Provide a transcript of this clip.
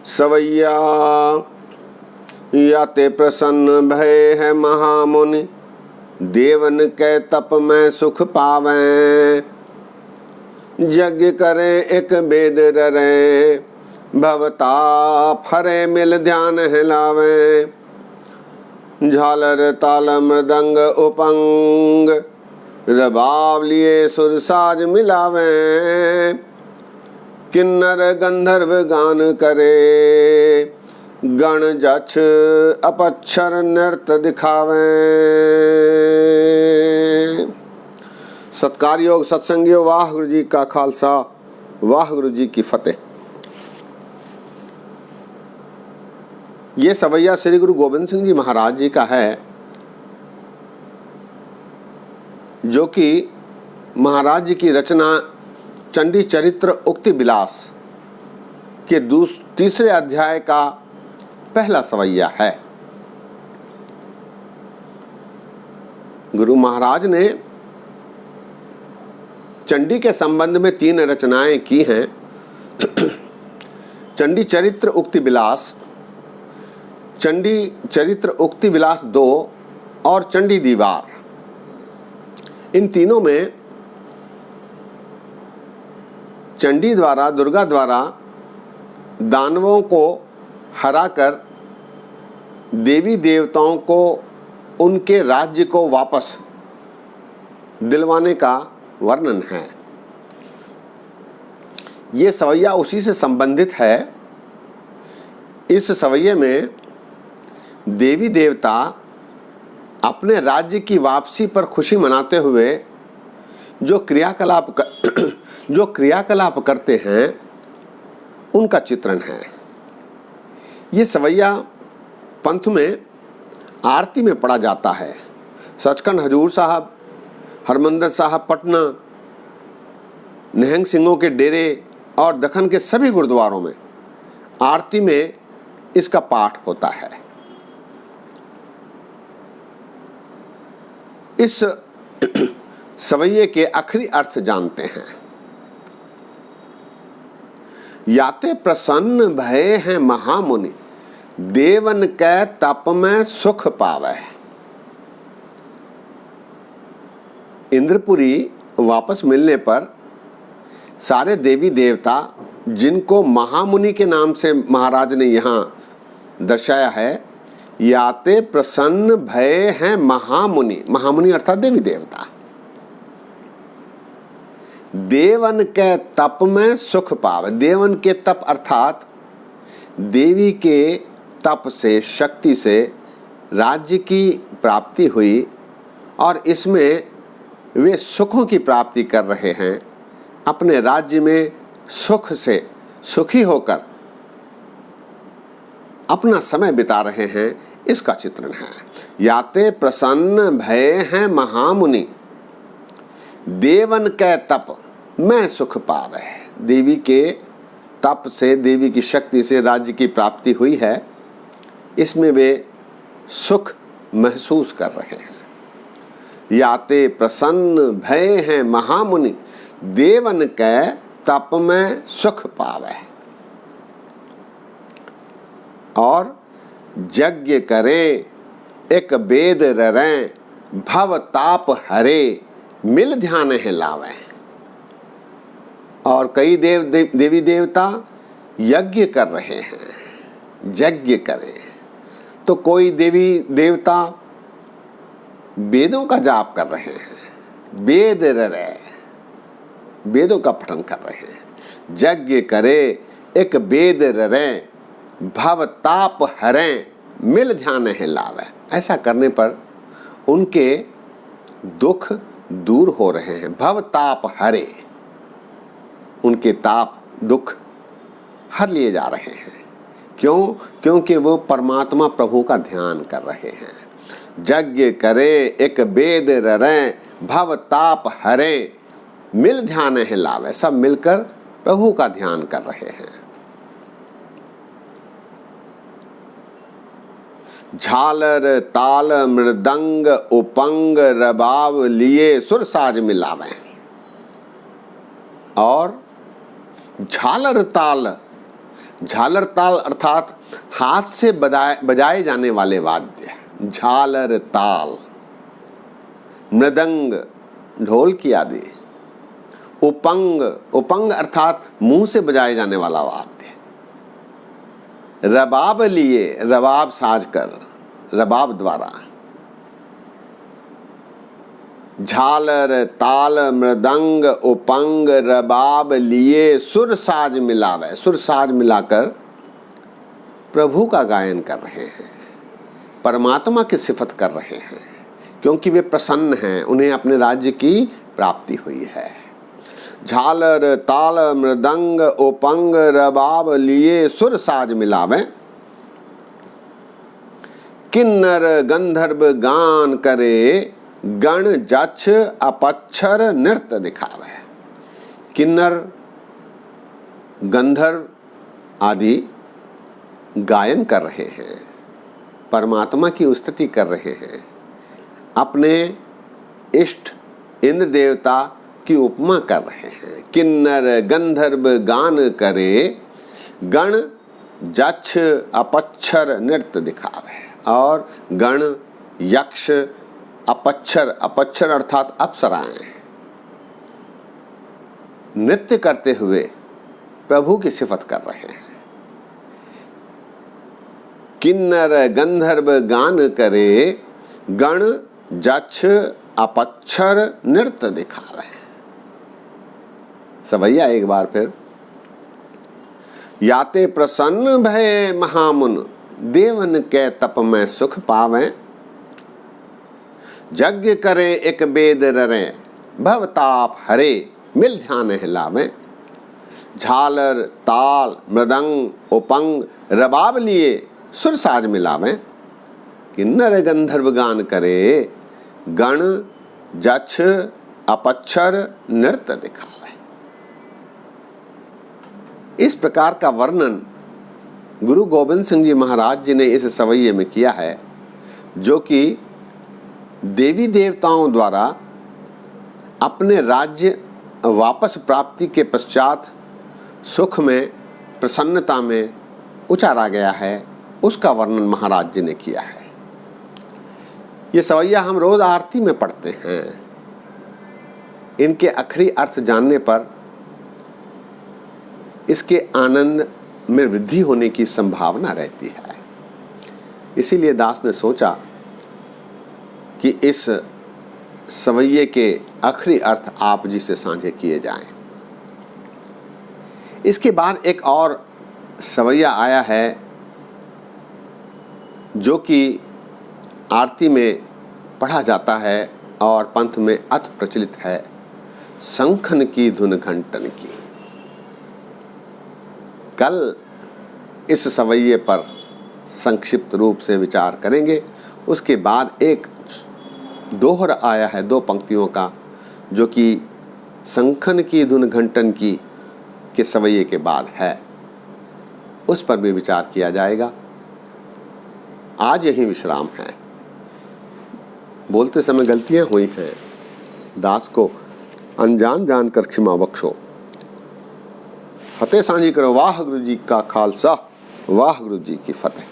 सवैया या ते प्रसन्न भय है महामुनि, देवन के तप में सुख पावें। यज्ञ करें एक वेद डरें, भवताप हरे मिल ध्यान हिलावें। झालर ताल मृदंग उपंग, रबाब लिए सुर साज मिलावें। किन्नर गंधर्व गान करे, गण जक्ष अपक्षर नृत्य दिखावें। सत्कार योग सत्संगियो, वाहिगुरु जी का खालसा, वाहिगुरु जी की फतेह। ये सवैया श्री गुरु गोबिंद सिंह जी महाराज जी का है, जो कि महाराज जी की रचना चंडी चरित्र उक्ति विलास के तीसरे अध्याय का पहला सवैया है। गुरु महाराज ने चंडी के संबंध में 3 रचनाएं की हैं। चंडी चरित्र उक्ति विलास, चंडी चरित्र उक्ति विलास 2 और चंडी दीवार। इन तीनों में चंडी द्वारा, दुर्गा द्वारा दानवों को हराकर देवी देवताओं को उनके राज्य को वापस दिलवाने का वर्णन है। ये सवैया उसी से संबंधित है। इस सवैये में देवी देवता अपने राज्य की वापसी पर खुशी मनाते हुए जो क्रियाकलाप करते हैं, उनका चित्रण है। ये सवैया पंथ में आरती में पढ़ा जाता है। सचखंड हजूर साहब, हरमंदिर साहब पटना, निहंग सिंहों के डेरे और दखन के सभी गुरुद्वारों में आरती में इसका पाठ होता है। इस सवैये के आखिरी अर्थ जानते हैं। याते प्रसन्न भय हैं महामुनि, देवन के तप में सुख पावे। इंद्रपुरी वापस मिलने पर सारे देवी देवता, जिनको महामुनि के नाम से महाराज ने यहाँ दर्शाया है, याते प्रसन्न भय हैं महामुनि, महामुनि अर्थात देवी देवता, देवन के तप में सुख पावे। देवन के तप अर्थात देवी के तप से, शक्ति से राज्य की प्राप्ति हुई और इसमें वे सुखों की प्राप्ति कर रहे हैं। अपने राज्य में सुख से सुखी होकर अपना समय बिता रहे हैं, इसका चित्रण है। याते प्रसन्न भय हैं महामुनि, देवन के तप में सुख पावे। देवी के तप से, देवी की शक्ति से राज्य की प्राप्ति हुई है, इसमें वे सुख महसूस कर रहे हैं। याते प्रसन्न भय हैं महामुनि, देवन के तप में सुख पावे। और यज्ञ करे एक वेद ररें, भव ताप हरे मिल ध्यान हिलावे। और कई देवी देवता यज्ञ कर रहे हैं। यज्ञ करें तो कोई देवी देवता वेदों का जाप कर रहे हैं, वेद ररे, वेदों का पठन कर रहे हैं। यज्ञ करे एक वेद ररें, भव ताप हरें मिल ध्यान हिलावे। ऐसा करने पर उनके दुख दूर हो रहे हैं। भव ताप हरे, उनके ताप दुख हर लिए जा रहे हैं। क्यों? क्योंकि वो परमात्मा प्रभु का ध्यान कर रहे हैं। यज्ञ करे एक वेद ररें, भव ताप हरे मिल ध्यान हिलावे। सब मिलकर प्रभु का ध्यान कर रहे हैं। झालर ताल मृदंग उपंग रबाव लिए सुर साज मिलावे। और झालर ताल, झालर ताल अर्थात हाथ से बजाए जाने वाले वाद्य, झालर ताल, मृदंग ढोल की आदि, उपंग, उपंग अर्थात मुंह से बजाए जाने वाला वाद्य, रबाब लिए, रबाब साज कर, रबाब द्वारा, झालर ताल मृदंग उपंग रबाब लिए सुर साज मिलावे, सुर साज मिलाकर प्रभु का गायन कर रहे हैं, परमात्मा की सिफत कर रहे हैं, क्योंकि वे प्रसन्न हैं, उन्हें अपने राज्य की प्राप्ति हुई है। झालर ताल मृदंग उपंग रबाब लिए सुर साज मिलावे, किन्नर गंधर्व गान करे, गण जक्ष अपक्षर नृत्य दिखावे। किन्नर गंधर्व आदि गायन कर रहे हैं, परमात्मा की स्तुति कर रहे हैं, अपने इष्ट इंद्र देवता की उपमा कर रहे हैं। किन्नर गंधर्व गान करे, गण जक्ष अपक्षर नृत्य दिखावे, और गण यक्ष अपक्षर, अपक्षर अर्थात अप्सराएं नृत्य करते हुए प्रभु की सिफत कर रहे हैं। किन्नर गंधर्व गान करे, गण जक्ष अपक्षर नृत्य दिखावे। सवैया एक बार फिर, याते प्रसन्न भय महामुन, देवन के तप में सुख पावे, यज्ञ करे एक वेद ररे, भवताप हरे मिल ध्यान हिलावे। झालर ताल मृदंग उपंग रबाब लिए सुर साज मिलावे, किन्नर गंधर्व गान करे, गण जक्ष अपक्षर नृत्य दिखावे। इस प्रकार का वर्णन गुरु गोविंद सिंह जी महाराज जी ने इस सवैये में किया है, जो कि देवी देवताओं द्वारा अपने राज्य वापस प्राप्ति के पश्चात सुख में, प्रसन्नता में उचारा गया है, उसका वर्णन महाराज जी ने किया है। ये सवैया हम रोज आरती में पढ़ते हैं। इनके आखिरी अर्थ जानने पर इसके आनंद में वृद्धि होने की संभावना रहती है। इसीलिए दास ने सोचा कि इस सवैये के आखिरी अर्थ आप जी से साझे किए जाएं। इसके बाद एक और सवैया आया है, जो कि आरती में पढ़ा जाता है और पंथ में अति प्रचलित है, शंखन की धुन घंटन की। कल इस सवैये पर संक्षिप्त रूप से विचार करेंगे। उसके बाद एक दोहरा आया है 2 पंक्तियों का, जो कि शंखन की धुन घंटन की के सवैये के बाद है, उस पर भी विचार किया जाएगा। आज यही विश्राम है। बोलते समय गलतियां हुई हैं, दास को अनजान जानकर क्षमा बख्शो। फतेह सांझी करो। वाह गुरु जी का खालसा, वाह गुरु जी की फतेह।